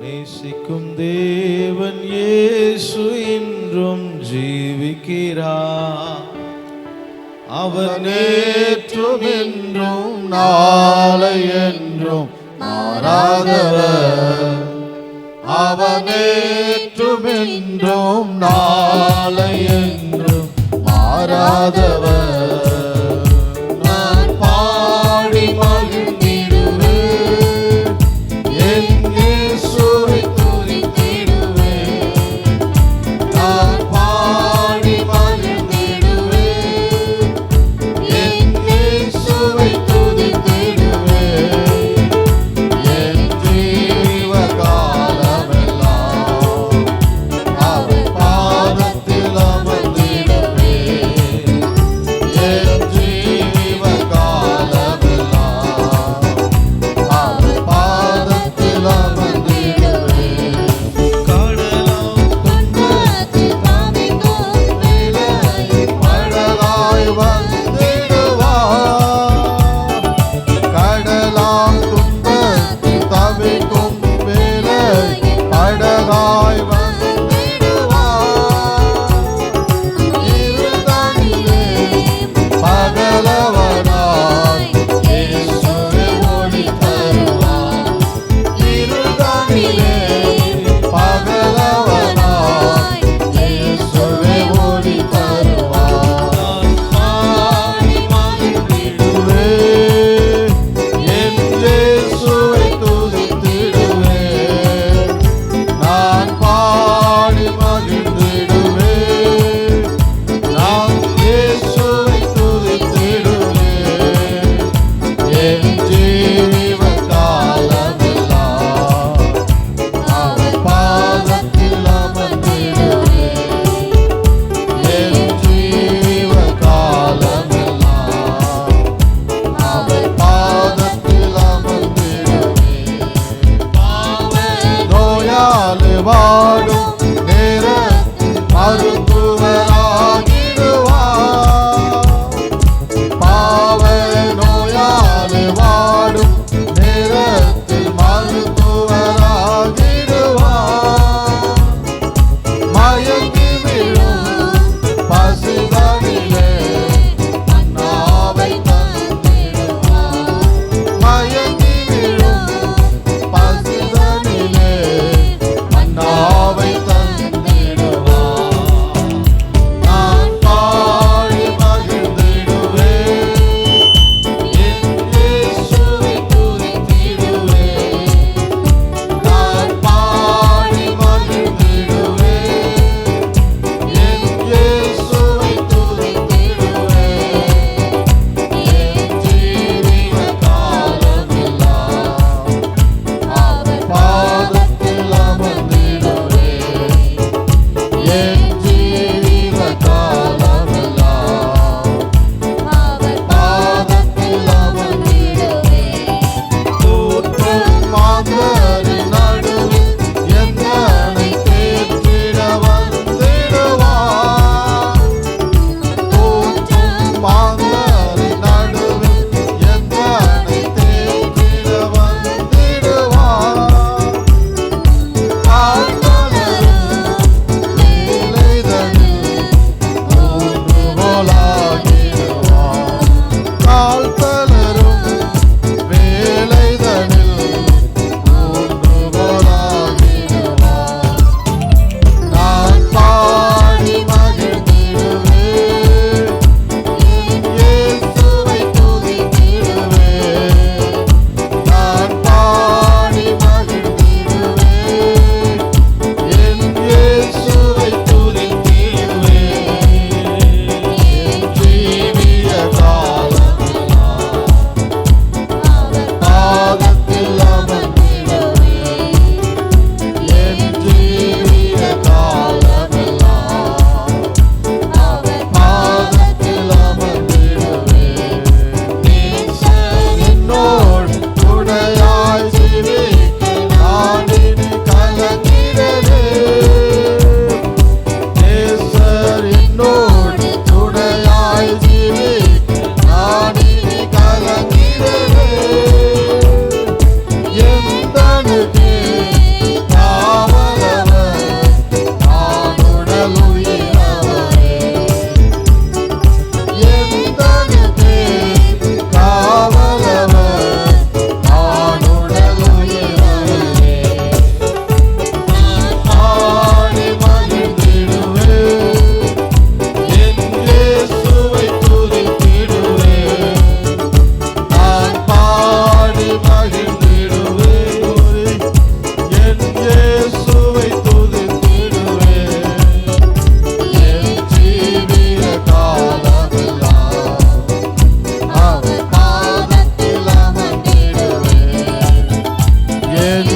நேசிக்கும் தேவன் இயேசு இன்றும் ஜீவிக்கிறார். அவர் நேற்றும் என்றும் நாளை என்றும் மாறாதவர். அவர் நேற்றும் என்றும் நாளை என்றும் மாறாதவர். நான் பாடி மகிழ்ந்திடுவேன், என் இயேசுவை துதித்திடுவேன். நான் பாடி மகிழ்ந்திடுவேன், என் இயேசுவை துதித்திடுவேன். என் ஜீவ காலமெல்லாம் அவர் பாதத்தில் அமர்ந்திடுவேன். என் ஜீவ காலமெல்லாம் அவர் பாதத்தில் அமர்ந்திடுவேன். கடலாம் துன்பத்தில் தவிக்கும் வேளையில் படகாய் வந்திடுவார். கடலாம் துன்பத்தில் தவிக்கும் வேளையில் படகாய் வந்திடுவார். இருதனிலே பகலவனாய் இயேசுவே ஒளி தருவார். இருதனிலே பகலவனாய் இயேசுவே ஒளி தருவார். பாடி மகிழ்ந்திடுவேன், என் இயேசுவை துதித்திடுவேன். நான் பாடி மகிழ்ந்திடுவேன், நான் இயேசுவை துதித்திடுவேன். என் ஜீவ காலமெல்லாம் அவர் பாதத்தில் அமர்ந்திடுவேன். என் ஜீவ காலமெல்லாம் அவர் பாதத்தில் அமர்ந்திடுவேன். நோயாளி வாடும் நேரத்தில் மருத்துவராகிடுவார். பாவ நோயாளி வாடும் நேரத்தில் மருத்துவராகிடுவார். மயங்கி விழும் பசிதனிலே மன்னாவை தந்திடுவார். மயங்கி விழும் பசிதனிலே மன்னாவை தந்திடுவார். நான் பாடி மகிழ்ந்திடுவேன், என் இயேசுவை துதித்திடுவேன். நான் பாடி மகிழ்ந்திடுவேன், என் இயேசுவை துதித்திடுவேன். என் ஜீவிய காலமெல்லாம் அவர் பாதத்தில் அமர்ந்திடுவேன். என் ஜீவிய காலமெல்லாம் அவர் பாதத்தில் அமர்ந்திடுவேன். தோற்றும் மாந்தரின் நடுவில் என்னை தேற்றிட வந்திடுவார். தோற்றும் மாந்தரின் நடுவில் என்னை தேற்றிட வந்திடுவார். கால்தளரும் வேலைதனில் ஊன்றுகோலாகிடுவார். கால்தளரும் வேலைதனில் ஊன்றுகோலாகிடுவார். நான் பாடி மகிழ்ந்திடுவேன், என் இயேசுவை துதித்திடுவேன். நான் பாடி மகிழ்ந்திடுவேன், என் இயேசுவை துதித்திடுவேன். என் ஜீவிய காலமெல்லாம் அவர் பாதத்தில் அமர்ந்திடுவேன். என் ஜீவிய காலமெல்லாம் அவர் பாதத்தில் அமர்ந்திடுவேன். நேசர் என்னோடு துணையாய் ஜீவிக்க நான் இனி கலங்கிடேன். நேசர் என்னோடு துணையாய் ஜீவிக்க நான் இனி கலங்கிடேன். எந்தனுக்கே என்